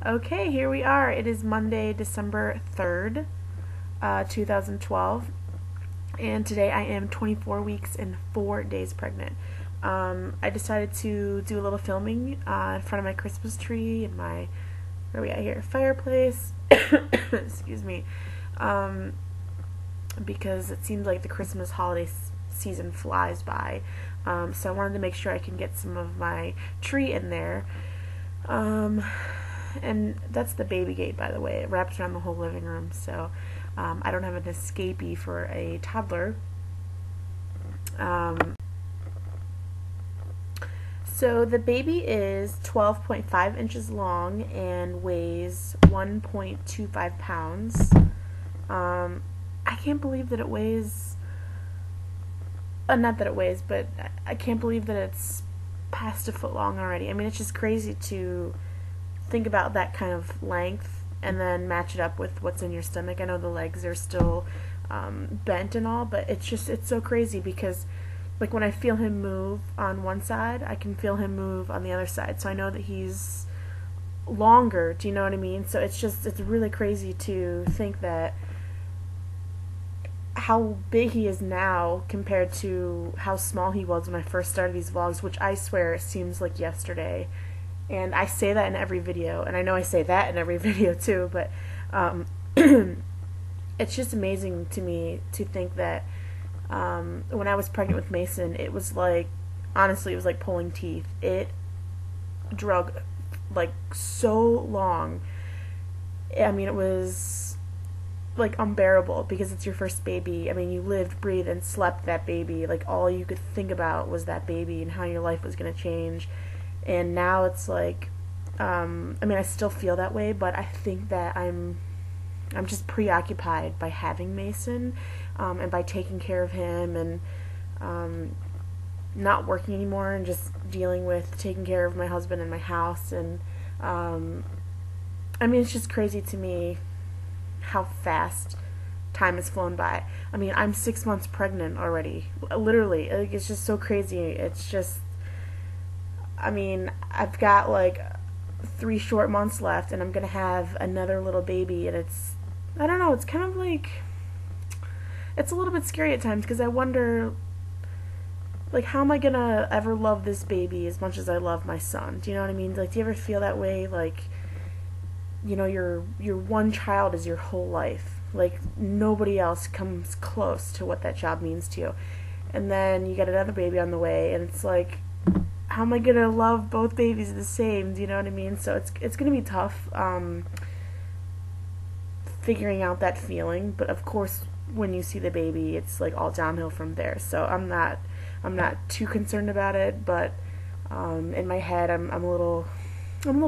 Okay, here we are. It is Monday, December 3rd, 2012, and today I am 24 weeks and 4 days pregnant. I decided to do a little filming in front of my Christmas tree and my, where are we at here, fireplace, excuse me, because it seems like the Christmas holiday season flies by, so I wanted to make sure I can get some of my tree in there. And that's the baby gate, by the way. It wraps around the whole living room, so I don't have an escapee for a toddler. So the baby is 12.5 inches long and weighs 1.25 pounds. I can't believe that it weighs, not that it weighs, but I can't believe that it's past a foot long already. I mean, it's just crazy to think about that kind of length and then match it up with what's in your stomach. I know the legs are still bent and all, but it's so crazy because like when I feel him move on one side, I can feel him move on the other side, so I know that he's longer. Do you know what I mean? So it's really crazy to think that how big he is now compared to how small he was when I first started these vlogs, which I swear seems like yesterday. And I say that in every video, and I know I say that in every video too, but it's just amazing to me to think that when I was pregnant with Mason, it was like, honestly, it was like pulling teeth. It drug like so long. I mean, it was like unbearable because it's your first baby. I mean, you lived, breathed, and slept that baby. Like all you could think about was that baby and how your life was going to change. And now it's like, I mean, I still feel that way, but I think that I'm just preoccupied by having Mason, and by taking care of him, and not working anymore, and just dealing with taking care of my husband and my house. And I mean, it's just crazy to me how fast time has flown by. I mean, I'm 6 months pregnant already, literally. Like, it's just so crazy. It's just, I mean, I've got like 3 short months left, and I'm gonna have another little baby, and it's, I don't know, it's kind of like, it's a little bit scary at times because I wonder, like, how am I gonna ever love this baby as much as I love my son? Do you know what I mean? Like, do you ever feel that way? Like, you know, your one child is your whole life. Like, nobody else comes close to what that child means to you. And then you get another baby on the way, and it's like, how am I gonna love both babies the same? Do you know what I mean? So it's gonna be tough figuring out that feeling. But of course, when you see the baby, it's like all downhill from there. So I'm not too concerned about it. But in my head, I'm a little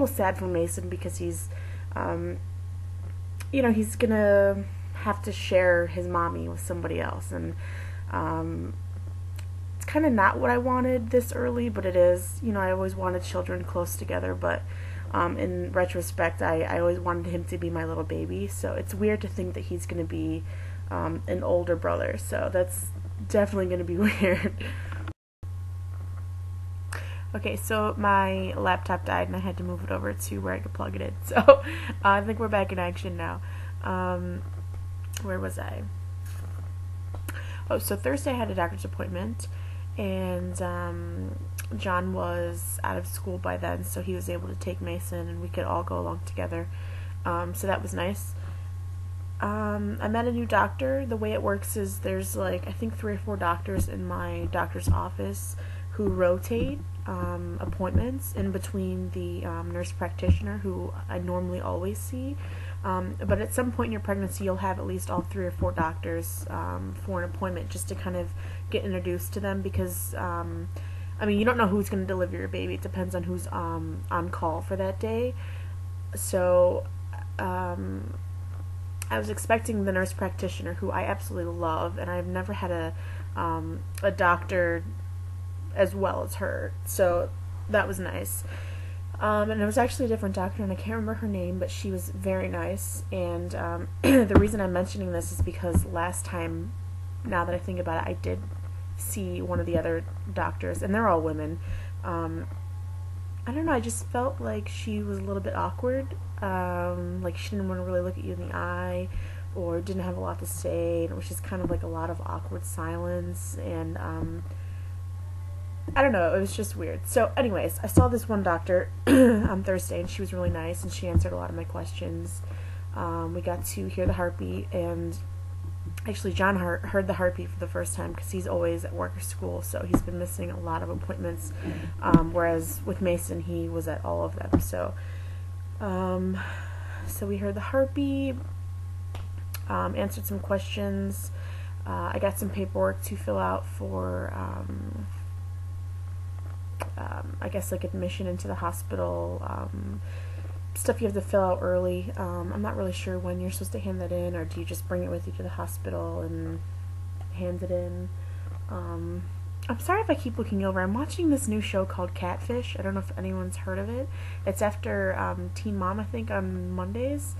sad for Mason because he's you know, he's gonna have to share his mommy with somebody else, and kind of not what I wanted this early, but it is. You know, I always wanted children close together, but in retrospect, I always wanted him to be my little baby, so it's weird to think that he's going to be an older brother, so that's definitely going to be weird. Okay, so my laptop died and I had to move it over to where I could plug it in, so I think we're back in action now. Where was I? Oh, so Thursday I had a doctor's appointment, and John was out of school by then, so he was able to take Mason and we could all go along together, so that was nice. I met a new doctor. The way it works is there's like, I think 3 or 4 doctors in my doctor's office who rotate appointments in between the nurse practitioner who I normally always see. But at some point in your pregnancy, you'll have at least all 3 or 4 doctors for an appointment just to kind of get introduced to them because, I mean, you don't know who's going to deliver your baby. It depends on who's on call for that day. So I was expecting the nurse practitioner, who I absolutely love, and I've never had a doctor as well as her. So that was nice. And it was actually a different doctor, and I can't remember her name, but she was very nice. And the reason I'm mentioning this is because last time, now that I think about it, I did see one of the other doctors, and they're all women, I don't know, I just felt like she was a little bit awkward. Like she didn't want to really look at you in the eye, or didn't have a lot to say. And it was just kind of like a lot of awkward silence, and I don't know, it was just weird. So, anyways, I saw this one doctor on Thursday, and she was really nice, and she answered a lot of my questions. We got to hear the heartbeat, and actually, John heard the heartbeat for the first time because he's always at work or school, so he's been missing a lot of appointments. Whereas with Mason, he was at all of them. So we heard the heartbeat, answered some questions. I got some paperwork to fill out for, I guess, like admission into the hospital. Stuff you have to fill out early. I'm not really sure when you're supposed to hand that in, or do you just bring it with you to the hospital and hand it in? I'm sorry if I keep looking over. I'm watching this new show called Catfish. I don't know if anyone's heard of it. It's after Teen Mom, I think, on Mondays.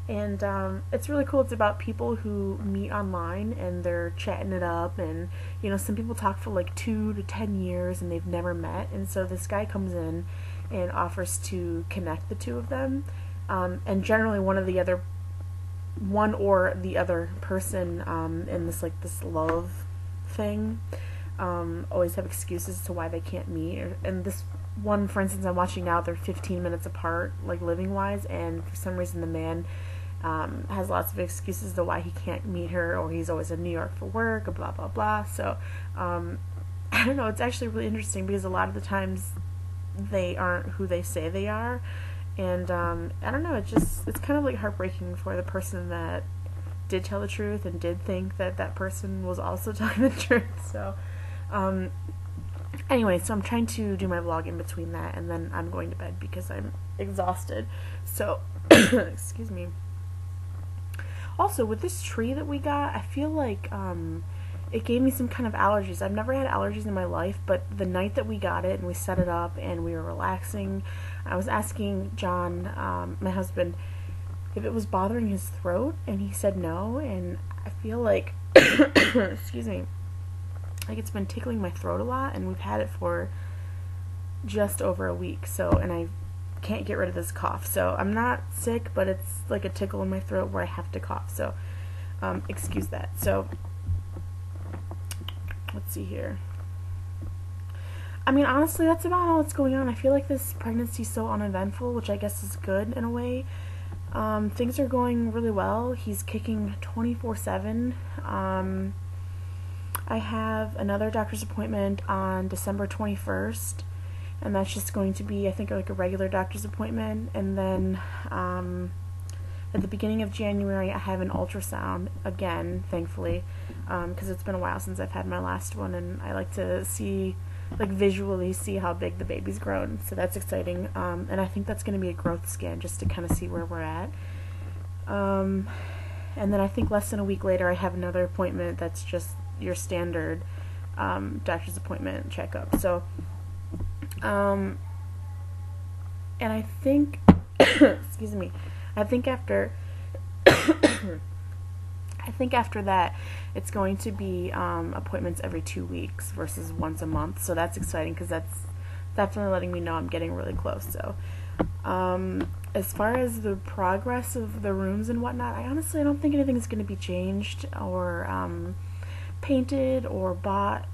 And it's really cool. It's about people who meet online and they're chatting it up. And, you know, some people talk for like 2 to 10 years and they've never met. And so this guy comes in and offers to connect the two of them. And generally one or the other person in this love thing always have excuses to why they can't meet. And this one, for instance, I'm watching now, they're 15 minutes apart, like living wise, and for some reason the man has lots of excuses to why he can't meet her, or he's always in New York for work, or blah blah blah. So I don't know, it's actually really interesting because a lot of the times they aren't who they say they are. And I don't know, it's kind of like heartbreaking for the person that did tell the truth and did think that that person was also telling the truth. So anyway, so I'm trying to do my vlog in between that, and then I'm going to bed because I'm exhausted. So excuse me. Also, with this tree that we got, I feel like it gave me some kind of allergies. I've never had allergies in my life, but the night that we got it and we set it up and we were relaxing, I was asking John, my husband, if it was bothering his throat, and he said no. And I feel like excuse me, like it's been tickling my throat a lot, and we've had it for just over a week. So, and I can't get rid of this cough. So I'm not sick, but it's like a tickle in my throat where I have to cough. So excuse that. So let's see here. I mean, honestly, that's about all that's going on. I feel like this pregnancy is so uneventful, which I guess is good in a way. Things are going really well. He's kicking 24/7. I have another doctor's appointment on December 21st, and that's just going to be, I think, like a regular doctor's appointment. And then at the beginning of January, I have an ultrasound again, thankfully, because it's been a while since I've had my last one, and I like to see, like, visually see how big the baby's grown. So that's exciting. And I think that's going to be a growth scan just to kind of see where we're at. And then I think less than a week later, I have another appointment that's just your standard doctor's appointment checkup. So, and I think, excuse me, I think after that, it's going to be appointments every 2 weeks versus once a month. So that's exciting because that's definitely letting me know I'm getting really close. So as far as the progress of the rooms and whatnot, I don't think anything's going to be changed or painted or bought,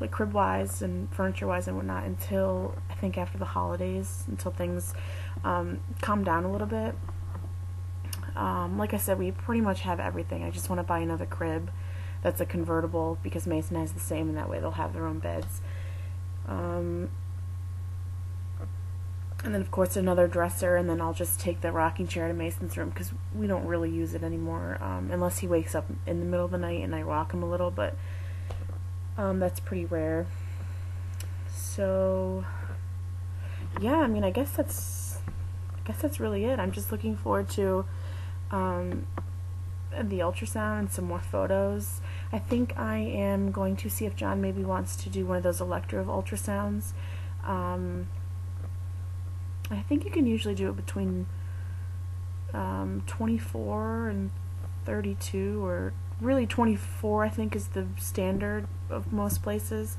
like crib-wise and furniture-wise and whatnot, until I think after the holidays, until things calm down a little bit. Like I said, we pretty much have everything. I just want to buy another crib that's a convertible because Mason has the same, and that way they'll have their own beds. And then, of course, another dresser, and then I'll just take the rocking chair to Mason's room because we don't really use it anymore, unless he wakes up in the middle of the night and I rock him a little, but that's pretty rare. So, yeah, I mean, I guess that's really it. I'm just looking forward to the ultrasound and some more photos. I think I am going to see if John maybe wants to do one of those elective ultrasounds. I think you can usually do it between 24 and 32, or really 24 I think is the standard of most places.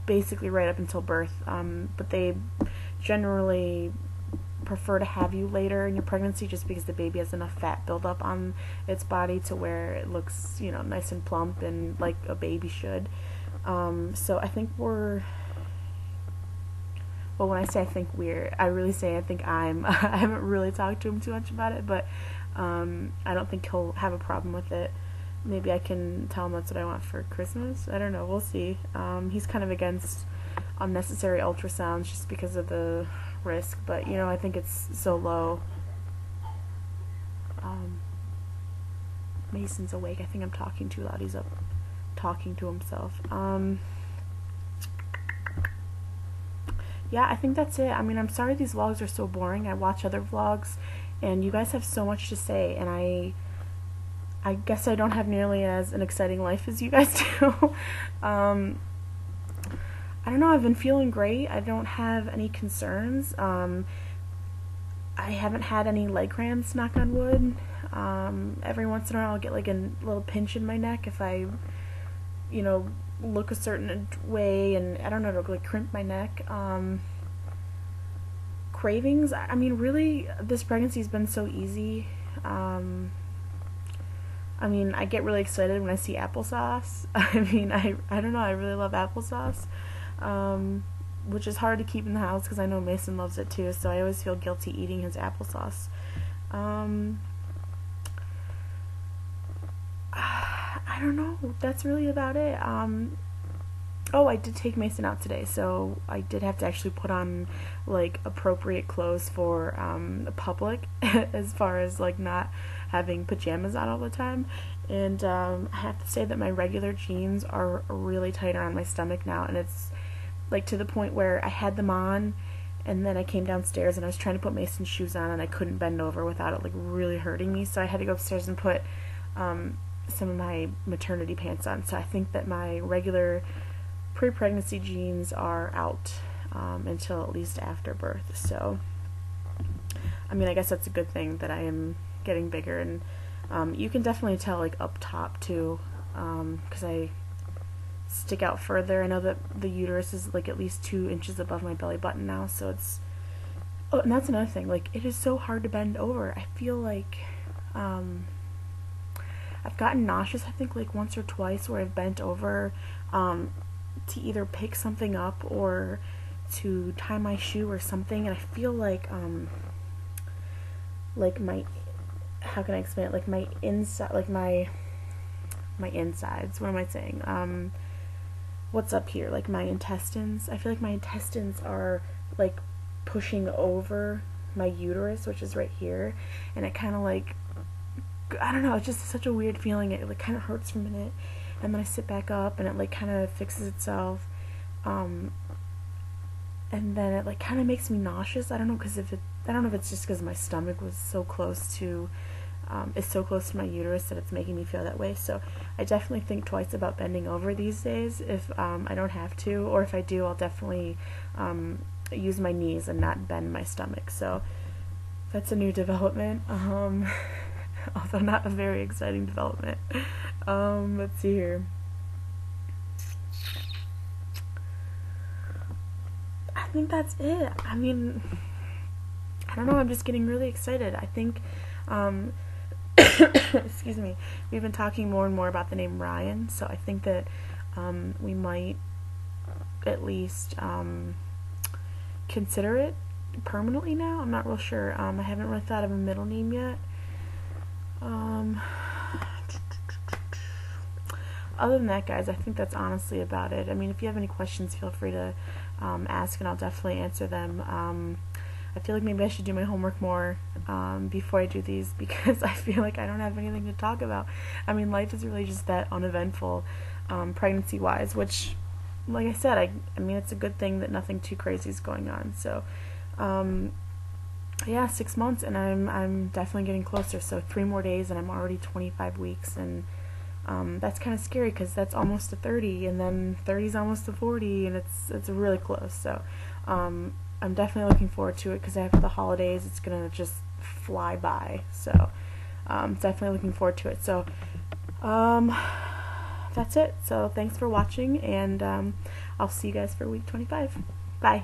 basically right up until birth. But they generally prefer to have you later in your pregnancy just because the baby has enough fat buildup on its body to where it looks, nice and plump and like a baby should. So I think well, when I say I think I really say I think I haven't really talked to him too much about it, but I don't think he'll have a problem with it. Maybe I can tell him that's what I want for Christmas. I don't know. We'll see. He's kind of against unnecessary ultrasounds just because of the risk, but I think it's so low. Mason's awake. I think I'm talking too loud. He's up talking to himself. Yeah, I think that's it. I mean, I'm sorry these vlogs are so boring. I watch other vlogs and you guys have so much to say, and I guess I don't have nearly as an exciting life as you guys do. I don't know, I've been feeling great. I don't have any concerns. I haven't had any leg cramps, knock on wood. Every once in a while I'll get like a little pinch in my neck if I, look a certain way, and I don't know, it'll like crimp my neck. Cravings, I mean, really, this pregnancy's been so easy. I mean, I get really excited when I see applesauce. I mean, I don't know, I really love applesauce. Which is hard to keep in the house because I know Mason loves it too, so I always feel guilty eating his applesauce. I don't know, that's really about it. Oh, I did take Mason out today, so I did have to actually put on like appropriate clothes for the public as far as like not having pajamas on all the time. And I have to say that my regular jeans are really tight around my stomach now, and it's like to the point where I had them on and then I came downstairs and I was trying to put Mason's shoes on and I couldn't bend over without it like really hurting me, so I had to go upstairs and put some of my maternity pants on. So I think that my regular pre-pregnancy jeans are out until at least after birth. So I mean, I guess that's a good thing that I am getting bigger, and you can definitely tell like up top too, because I stick out further. I know that the uterus is like at least 2 inches above my belly button now, so it's and that's another thing, like it is so hard to bend over. I feel like I've gotten nauseous I think like once or twice where I've bent over to either pick something up or to tie my shoe or something, and I feel like my, how can I explain it, like my inside, like my insides, what am I saying, what's up here, like my intestines, I feel like my intestines are like pushing over my uterus, which is right here, and it kind of like, I don't know, it's just such a weird feeling. It like kind of hurts for a minute, and then I sit back up and it like kind of fixes itself, and then it like kind of makes me nauseous. I don't know, because I don't know if it's just because my stomach was so close to is so close to my uterus that it's making me feel that way. So I definitely think twice about bending over these days if I don't have to, or if I do, I'll definitely use my knees and not bend my stomach. So that's a new development, although not a very exciting development. Let's see here. I think that's it. I mean, I don't know, I'm just getting really excited. I think excuse me, we've been talking more and more about the name Ryan, so I think that we might at least consider it permanently now. I'm not real sure. I haven't really thought of a middle name yet. Other than that, guys, I think that's honestly about it. I mean, if you have any questions, feel free to ask, and I'll definitely answer them. I feel like maybe I should do my homework more before I do these, because I feel like I don't have anything to talk about. I mean, life is really just that uneventful, pregnancy-wise, which, like I said, I mean, it's a good thing that nothing too crazy is going on. So, yeah, 6 months, and I'm definitely getting closer. So 3 more days, and I'm already 25 weeks, and that's kind of scary because that's almost to 30, and then 30 is almost to 40, and it's really close. So I'm definitely looking forward to it, because after the holidays it's gonna just fly by. So definitely looking forward to it. So that's it. So thanks for watching, and I'll see you guys for week 25. Bye.